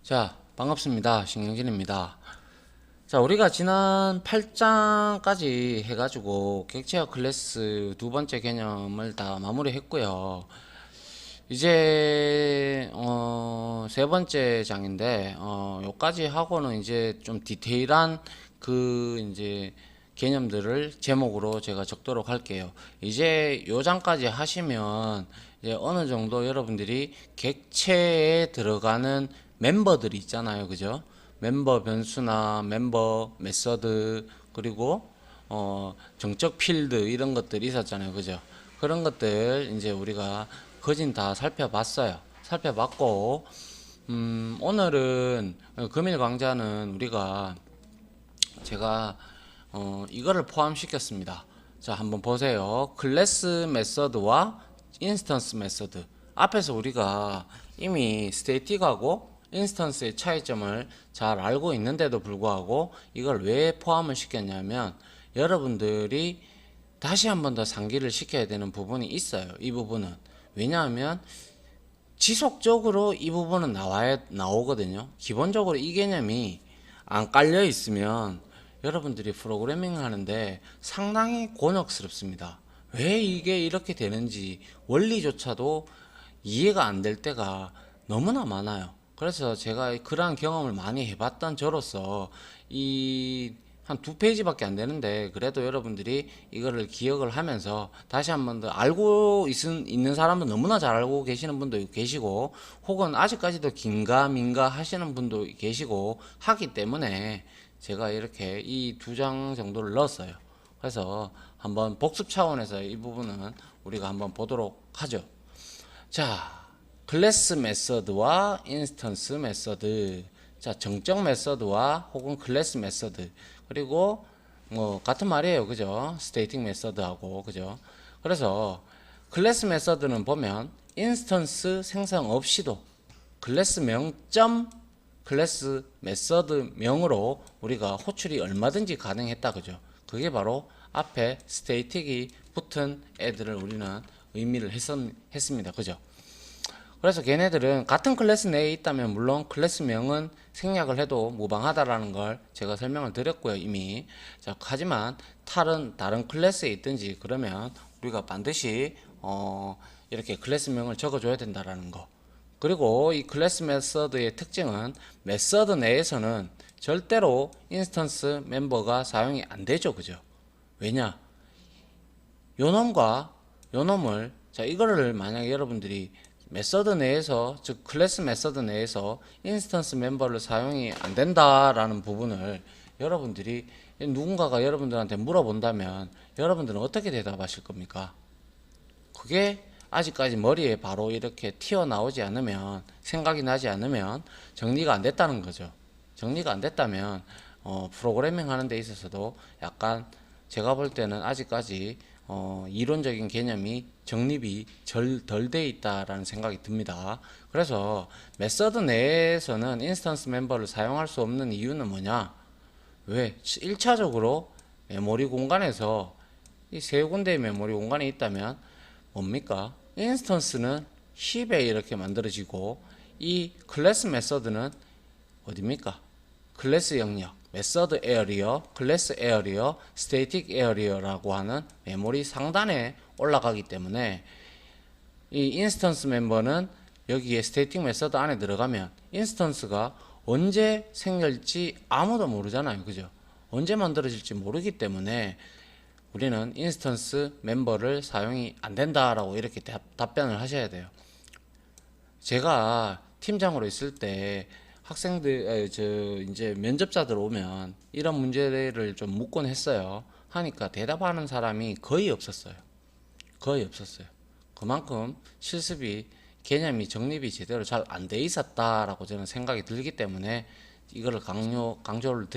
자, 반갑습니다. 신경진입니다. 자, 우리가 지난 8장까지 해가지고 객체화 클래스 두 번째 개념을 다 마무리했고요. 이제 세 번째 장인데 요까지 하고는 이제 좀 디테일한 이제 개념들을 제목으로 제가 적도록 할게요. 이제 요 장까지 하시면 이제 어느 정도 여러분들이 객체에 들어가는 멤버들이 있잖아요, 그죠? 멤버 변수나 멤버 메서드 그리고 정적 필드 이런 것들이 있었잖아요, 그죠? 그런 것들 이제 우리가 거진 다 살펴봤어요. 살펴봤고 오늘은 금일 강좌는 우리가 제가 이거를 포함시켰습니다. 자, 한번 보세요. 클래스 메서드와 인스턴스 메서드. 앞에서 우리가 이미 스태틱하고 인스턴스의 차이점을 잘 알고 있는데도 불구하고 이걸 왜 포함을 시켰냐면 여러분들이 다시 한번 더 상기를 시켜야 되는 부분이 있어요. 이 부분은. 왜냐하면 지속적으로 이 부분은 나오거든요. 기본적으로 이 개념이 안 깔려 있으면 여러분들이 프로그래밍 하는데 상당히 곤혹스럽습니다. 왜 이게 이렇게 되는지 원리조차도 이해가 안 될 때가 너무나 많아요. 그래서 제가 그러한 경험을 많이 해봤던 저로서 이 한 두 페이지밖에 안 되는데 그래도 여러분들이 이거를 기억을 하면서 다시 한 번 더 알고 있는 사람은 너무나 잘 알고 계시는 분도 계시고 혹은 아직까지도 긴가민가 하시는 분도 계시고 하기 때문에 제가 이렇게 이 두 장 정도를 넣었어요. 그래서 한번 복습 차원에서 이 부분은 우리가 한번 보도록 하죠. 자, 클래스 메서드와 인스턴스 메서드. 자, 정적 메서드와 혹은 클래스 메서드. 그리고 같은 말이에요. 그죠? 스테이팅 메서드하고 그죠? 그래서 클래스 메서드는 보면 인스턴스 생성 없이도 클래스 명점 클래스 메서드 명으로 우리가 호출이 얼마든지 가능했다. 그죠? 그게 바로 앞에 스테이틱이 붙은 애들을 우리는 의미를 했습니다. 그죠? 그래서 걔네들은 같은 클래스 내에 있다면 물론 클래스명은 생략을 해도 무방하다라는 걸 제가 설명을 드렸고요, 이미. 자, 하지만 다른 클래스에 있든지 그러면 우리가 반드시 이렇게 클래스명을 적어줘야 된다라는 거. 그리고 이 클래스 메서드의 특징은 메서드 내에서는 절대로 인스턴스 멤버가 사용이 안 되죠, 그죠? 왜냐? 요놈과 요놈을 자 이거를 만약에 여러분들이 메서드 내에서 즉 클래스 메서드 내에서 인스턴스 멤버를 사용이 안 된다라는 부분을 여러분들이 누군가가 여러분들한테 물어본다면 여러분들은 어떻게 대답하실 겁니까? 그게 아직까지 머리에 바로 이렇게 튀어나오지 않으면 생각이 나지 않으면 정리가 안 됐다는 거죠. 정리가 안 됐다면 프로그래밍 하는 데 있어서도 약간 제가 볼 때는 아직까지 이론적인 개념이 정립이 덜 돼 있다라는 생각이 듭니다. 그래서 메서드 내에서는 인스턴스 멤버를 사용할 수 없는 이유는 뭐냐? 왜? 1차적으로 메모리 공간에서 이 세 군데의 메모리 공간이 있다면 뭡니까? 인스턴스는 힙에 이렇게 만들어지고 이 클래스 메서드는 어디입니까? 클래스 영역, 메서드 에어리어, 클래스 에어리어, 스태틱 에어리어라고 하는 메모리 상단에 올라가기 때문에 이 인스턴스 멤버는 여기에 스태틱 메서드 안에 들어가면 인스턴스가 언제 생길지 아무도 모르잖아요. 그죠? 언제 만들어질지 모르기 때문에 우리는 인스턴스 멤버를 사용이 안 된다라고 이렇게 답변을 하셔야 돼요. 제가 팀장으로 있을 때 학생들, 이제 면접자들 오면 이런 문제를 좀 묻곤 했어요. 하니까 대답하는 사람이 거의 없었어요. 거의 없었어요. 그만큼 실습이 개념이 정립이 제대로 잘 안 돼 있었다라고 저는 생각이 들기 때문에 이거를 강조를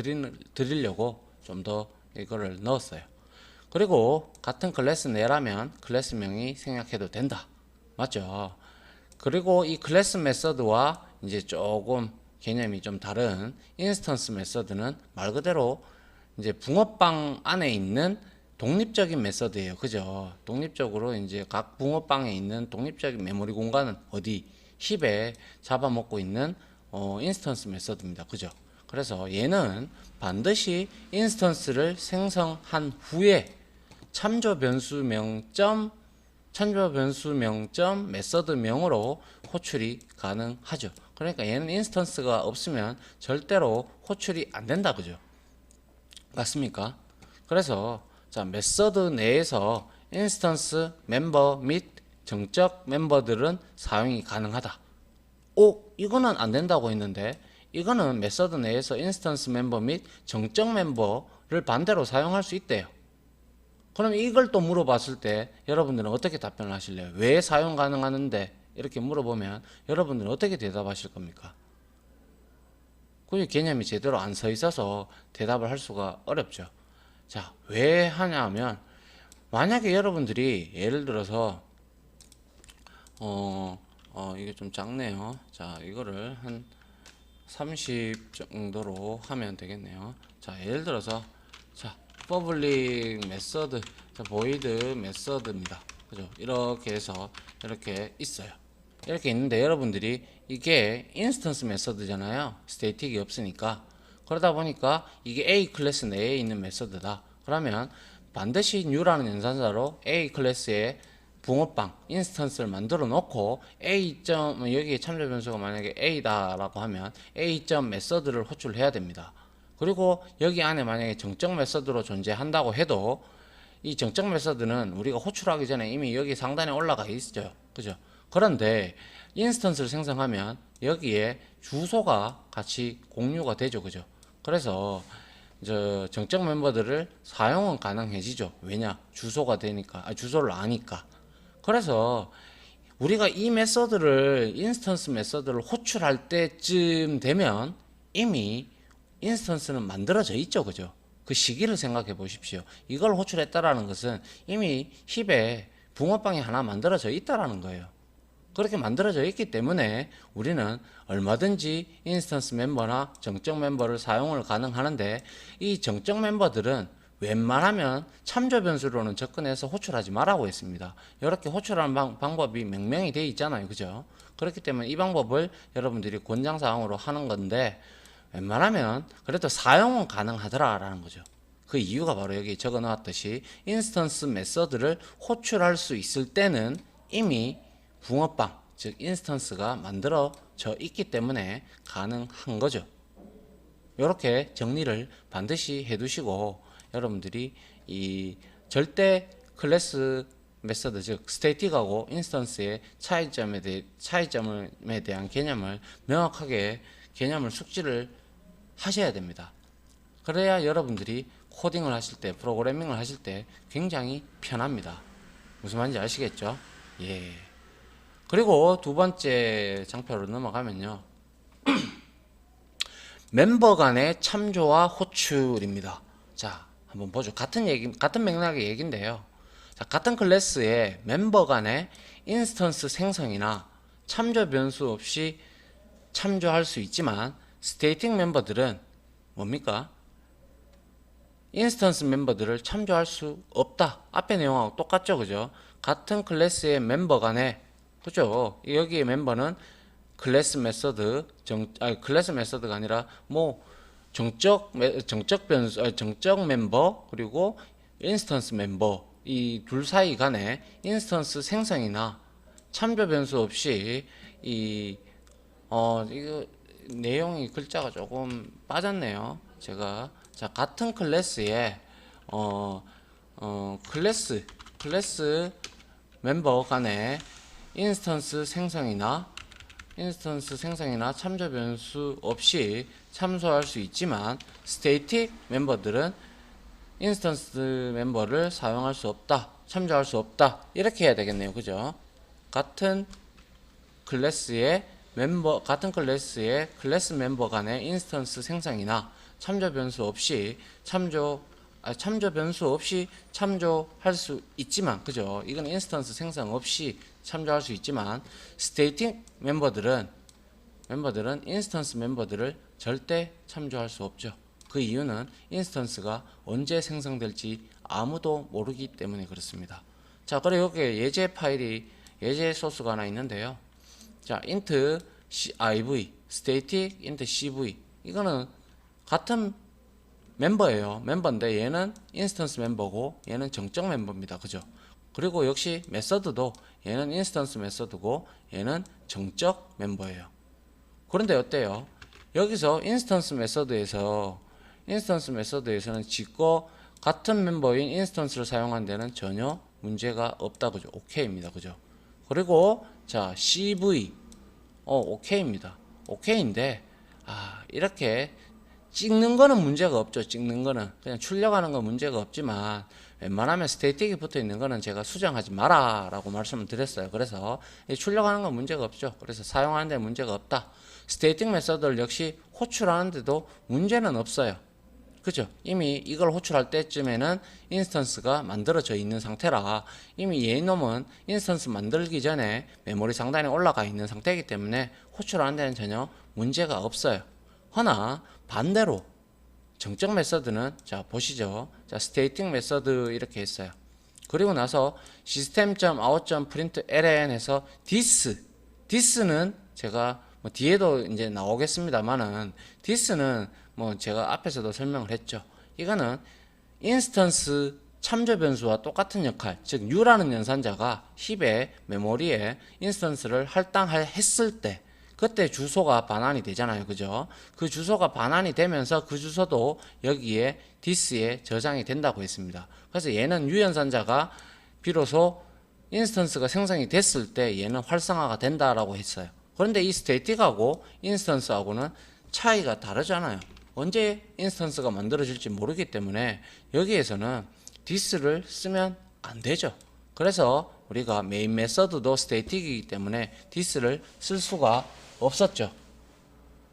드리려고 좀 더 이거를 넣었어요. 그리고 같은 클래스 내라면 클래스명이 생략해도 된다. 맞죠? 그리고 이 클래스 메서드와 이제 조금 개념이 좀 다른 인스턴스 메서드는 말 그대로 이제 붕어빵 안에 있는 독립적인 메서드예요. 그죠? 독립적으로 이제 각 붕어빵에 있는 독립적인 메모리 공간은 어디 힙에 잡아먹고 있는 인스턴스 메서드입니다. 그죠? 그래서 얘는 반드시 인스턴스를 생성한 후에 참조 변수 명점 메서드명으로 호출이 가능하죠. 그러니까 얘는 인스턴스가 없으면 절대로 호출이 안 된다. 그죠? 맞습니까? 그래서 자, 메서드 내에서 인스턴스 멤버 및 정적 멤버들은 사용이 가능하다. 이거는 안 된다고 했는데 이거는 메서드 내에서 인스턴스 멤버 및 정적 멤버를 반대로 사용할 수 있대요. 그럼 이걸 또 물어봤을 때 여러분들은 어떻게 답변을 하실래요? 왜 사용 가능하는데 이렇게 물어보면 여러분들은 어떻게 대답하실 겁니까? 그 개념이 제대로 안 서 있어서 대답을 할 수가 어렵죠. 자, 왜 하냐면 만약에 여러분들이 예를 들어서 이게 좀 작네요. 자, 이거를 한 30 정도로 하면 되겠네요. 자, 예를 들어서 자, public method, 자, void method입니다. 그죠? 이렇게 해서 이렇게 있어요. 이렇게 있는데 여러분들이 이게 인스턴스 메서드잖아요. 스태틱이 없으니까. 그러다 보니까 이게 A 클래스 내에 있는 메서드다. 그러면 반드시 new라는 연산자로 A 클래스의 붕어빵 인스턴스를 만들어 놓고 A 점 여기에 참조 변수가 만약에 A다라고 하면 A 점 메서드를 호출해야 됩니다. 그리고 여기 안에 만약에 정적 메서드로 존재한다고 해도 이 정적 메서드는 우리가 호출하기 전에 이미 여기 상단에 올라가 있죠. 그죠? 그런데 인스턴스를 생성하면 여기에 주소가 같이 공유가 되죠. 그죠? 그래서 정적 멤버들을 사용은 가능해지죠. 왜냐? 주소가 되니까, 주소를 아니까. 그래서 우리가 이 메서드를 인스턴스 메서드를 호출할 때쯤 되면 이미 인스턴스는 만들어져 있죠. 그죠? 그 시기를 생각해 보십시오. 이걸 호출했다라는 것은 이미 힙에 붕어빵이 하나 만들어져 있다라는 거예요. 그렇게 만들어져 있기 때문에 우리는 얼마든지 인스턴스 멤버나 정적 멤버를 사용을 가능하는데 이 정적 멤버들은 웬만하면 참조 변수로는 접근해서 호출하지 말라고 했습니다. 이렇게 호출하는 방법이 명명이 되어 있잖아요. 그죠? 그렇기 때문에 이 방법을 여러분들이 권장사항으로 하는 건데 웬만하면 그래도 사용은 가능하더라라는 거죠. 그 이유가 바로 여기 적어 놓았듯이 인스턴스 메서드를 호출할 수 있을 때는 이미 붕어빵, 즉 인스턴스가 만들어져 있기 때문에 가능한 거죠. 이렇게 정리를 반드시 해두시고 여러분들이 이 절대 클래스 메서드, 즉 스태틱하고 인스턴스의 차이점에 대한 개념을 명확하게 개념을 숙지를 하셔야 됩니다. 그래야 여러분들이 코딩을 하실 때, 프로그래밍을 하실 때 굉장히 편합니다. 무슨 말인지 아시겠죠? 예. 그리고 두 번째 장표로 넘어가면요. 멤버 간의 참조와 호출입니다. 자, 한번 보죠. 같은 맥락의 얘기인데요. 자, 같은 클래스의 멤버 간의 인스턴스 생성이나 참조 변수 없이 참조할 수 있지만 스테이틱 멤버들은 뭡니까? 인스턴스 멤버들을 참조할 수 없다. 앞에 내용하고 똑같죠, 그죠? 같은 클래스의 멤버 간에, 그죠? 여기에 멤버는 클래스 메서드, 클래스 메서드가 아니라 뭐 정적 변수, 정적 멤버 그리고 인스턴스 멤버 이 둘 사이 간에 인스턴스 생성이나 참조 변수 없이 이거 내용이 글자가 조금 빠졌네요. 제가 자, 같은 클래스에 클래스 멤버 간에 인스턴스 생성이나 참조 변수 없이 참소할 수 있지만 스테이틱 멤버들은 인스턴스 멤버를 사용할 수 없다, 참조할 수 없다 이렇게 해야 되겠네요. 그죠? 같은 클래스의 클래스 멤버 간의 인스턴스 생성이나 참조 변수 없이 참조 변수 없이 참조할 수 있지만, 그죠? 이건 인스턴스 생성 없이 참조할 수 있지만 스테이틱 멤버들은 인스턴스 멤버들을 절대 참조할 수 없죠. 그 이유는 인스턴스가 언제 생성될지 아무도 모르기 때문에 그렇습니다. 자, 그리고 여기에 예제 소스가 하나 있는데요. 자, int IV, static int CV. 이거는 같은 멤버예요. 멤버인데 얘는 인스턴스 멤버고 얘는 정적 멤버입니다. 그죠? 그리고 역시 메서드도 얘는 인스턴스 메서드고 얘는 정적 멤버예요. 그런데 어때요? 여기서 인스턴스 메서드에서는 지거 같은 멤버인 인스턴스를 사용한 데는 전혀 문제가 없다. 그죠? 오케이입니다. 그죠? 그리고 자, CV 오케이입니다. 오케이인데 이렇게 찍는 거는 문제가 없죠. 찍는 거는 그냥 출력하는 건 문제가 없지만 웬만하면 스태틱이 붙어 있는 거는 제가 수정하지 마라 라고 말씀을 드렸어요. 그래서 출력하는 건 문제가 없죠. 그래서 사용하는 데 문제가 없다. 스태틱 메서드를 역시 호출하는데도 문제는 없어요. 그죠? 이미 이걸 호출할 때쯤에는 인스턴스가 만들어져 있는 상태라 이미 얘놈은 인스턴스 만들기 전에 메모리 상단에 올라가 있는 상태이기 때문에 호출하는 데는 전혀 문제가 없어요. 허나 반대로 정적 메서드는 자 보시죠. 자 스테이팅 메서드 이렇게 했어요. 그리고 나서 system.out.println 해서 this는 제가 뭐 뒤에도 이제 나오겠습니다만은 this는 뭐 제가 앞에서도 설명을 했죠. 이거는 인스턴스 참조 변수와 똑같은 역할, 즉 u라는 연산자가 힙에 메모리에 인스턴스를 할당했을 때 그때 주소가 반환이 되잖아요. 그죠? 그 주소가 반환이 되면서 그 주소도 여기에 this에 저장이 된다고 했습니다. 그래서 얘는 유연산자가 비로소 인스턴스가 생성이 됐을 때 얘는 활성화가 된다라고 했어요. 그런데 이 스태틱하고 인스턴스하고는 차이가 다르잖아요. 언제 인스턴스가 만들어질지 모르기 때문에 여기에서는 this를 쓰면 안 되죠. 그래서 우리가 메인 메서드도 스태틱이기 때문에 this를 쓸 수가 없었죠.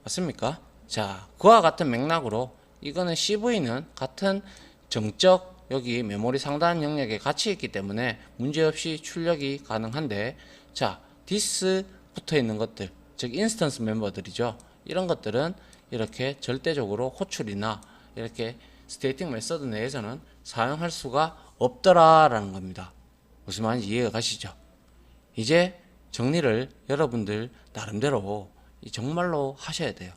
맞습니까? 자, 그와 같은 맥락으로 이거는 CV는 같은 정적 여기 메모리 상단 영역에 같이 있기 때문에 문제없이 출력이 가능한데 자, this 붙어 있는 것들, 즉 인스턴스 멤버들이죠. 이런 것들은 이렇게 절대적으로 호출이나 이렇게 스테이팅 메서드 내에서는 사용할 수가 없더라라는 겁니다. 무슨 말인지 이해가 가시죠? 이제 정리를 여러분들 나름대로 정말로 하셔야 돼요.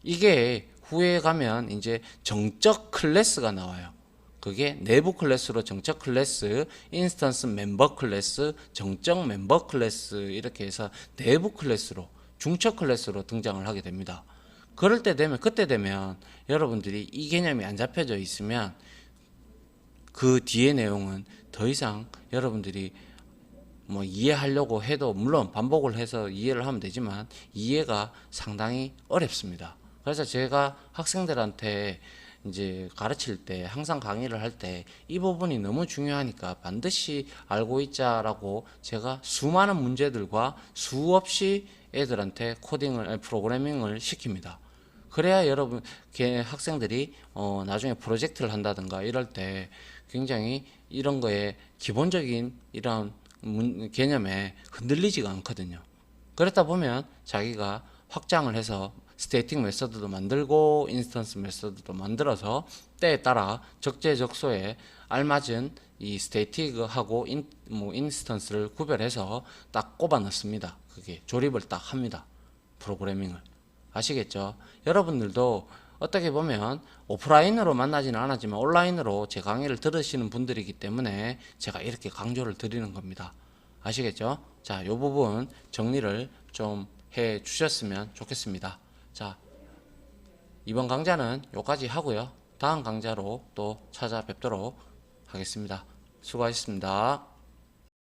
이게 후에 가면 이제 정적 클래스가 나와요. 그게 내부 클래스로 정적 클래스, 인스턴스 멤버 클래스, 정적 멤버 클래스 이렇게 해서 내부 클래스로 중첩 클래스로 등장을 하게 됩니다. 그때 되면 여러분들이 이 개념이 안 잡혀져 있으면 그 뒤의 내용은 더 이상 여러분들이 뭐 이해하려고 해도 물론 반복을 해서 이해를 하면 되지만 이해가 상당히 어렵습니다. 그래서 제가 학생들한테 이제 가르칠 때 항상 강의를 할 때 이 부분이 너무 중요하니까 반드시 알고 있자라고 제가 수많은 문제들과 수없이 애들한테 프로그래밍을 시킵니다. 그래야 여러분 학생들이 나중에 프로젝트를 한다든가 이럴 때 굉장히 이런 거에 기본적인 이런 개념에 흔들리지가 않거든요. 그렇다 보면 자기가 확장을 해서 스태틱 메서드도 만들고 인스턴스 메서드도 만들어서 때에 따라 적재적소에 알맞은 이 스태틱하고 인스턴스를 구별해서 딱 꼽아 넣습니다. 그게 조립을 딱 합니다. 프로그래밍을. 아시겠죠? 여러분들도 어떻게 보면 오프라인으로 만나지는 않았지만 온라인으로 제 강의를 들으시는 분들이기 때문에 제가 이렇게 강조를 드리는 겁니다. 아시겠죠? 자, 이 부분 정리를 좀 해 주셨으면 좋겠습니다. 자, 이번 강좌는 여기까지 하고요. 다음 강좌로 또 찾아뵙도록 하겠습니다. 수고하셨습니다.